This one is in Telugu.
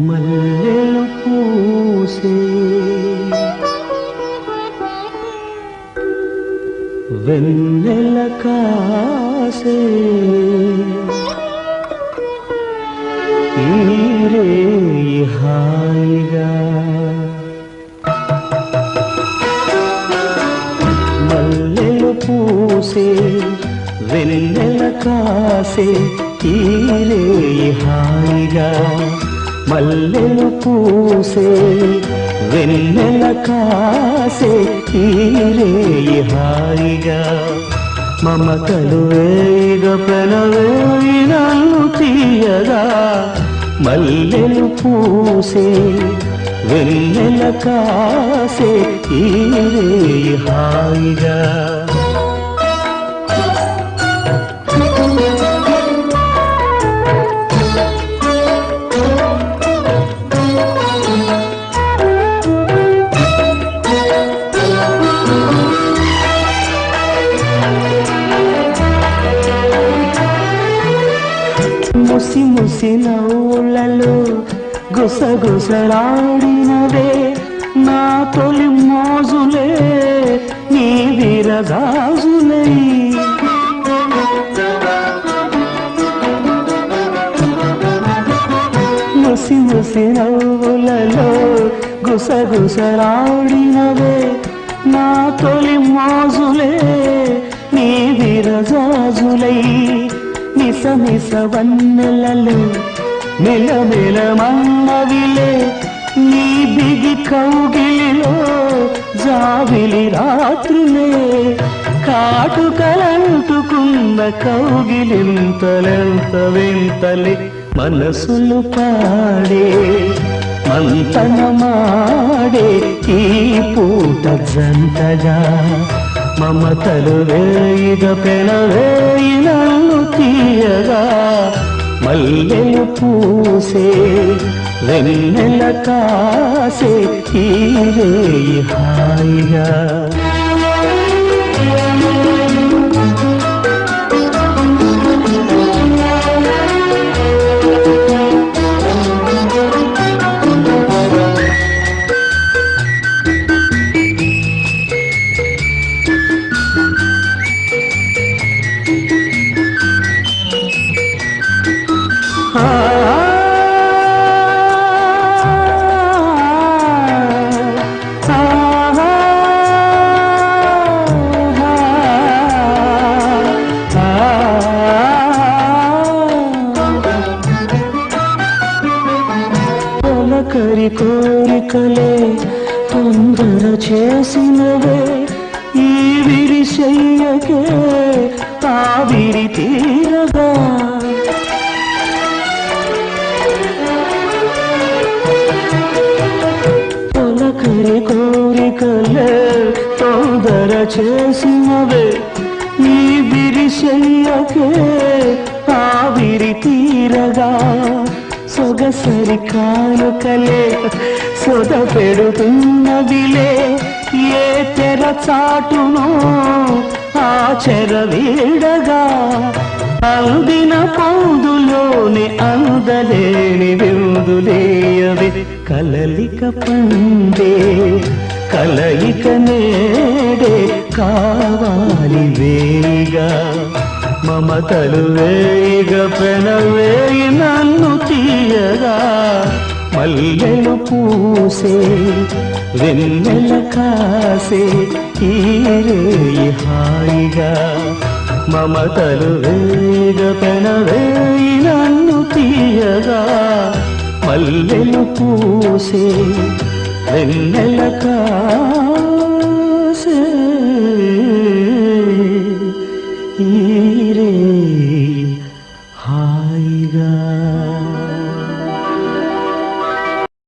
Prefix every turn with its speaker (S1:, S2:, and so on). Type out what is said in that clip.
S1: మల్లెలు పూసే వెన్నెల కాసే ఈరే హాయిగా మల్లెలు పూసే వెన్నెల కాసే ఈరే హాయిగా మల్లెలు పూసే వెన్నెల కాసే ఈరే హాయిగా మమతలు వేగ పెనవేయి నన్ను తీయగా మల్లెలు పూసే వెన్నెల కాసే ఈరే హాయిగా ముసి ముసి నవ్వులలో గుసగుసలాడినవే నా తొలి మోజులే నీ విరగాజులై ముసి ముసి నవ్వులలో గుసగుసలాడినవే నా తొలి మోజులే నీ విరగాజులై మిస మిస వన్నెలలో మెలమెల మన్నవిలే నీ బిగి కౌగిలిలో జావిలి రాత్రులే కాటుకలంటుకున్న కౌగిలింతలెంత వింతలే మనసులు పాడే మంతనమాడే ఈ పూట జంటగా మమతలు వేయిగ పెనవేయి నన్ను తీయగా మల్లెలు పూసే వెన్నెల కాసే ఈరే హాయిగా కరి కోరికలే తొందర చేసినవే ఈ విరిశయ్యకే ఆవిరి తీరగా తొలకరి కోరికలే తొందర చేసినవే ఈ విరిశయ్యకే ఆవిరి తీరగా సొగసరి కానుకలే సొద పెడుతున్నదిలే ఏ తెర చాటునో ఆ చెర వీడగా అందిన పొందులోని అందలేని విందులేయవి కలలిక పండే కలయిక నేడే కావాలి వేగా మమతలు వేగ పెనవేయి నన్ను తీయగా మల్లెలు పూసే వెన్నెల కాసే ఈరే హాయిగా మమతలు వేగ పెనవేయి నన్ను తీయగా మల్లెలు పూసే వెన్నెల కాసే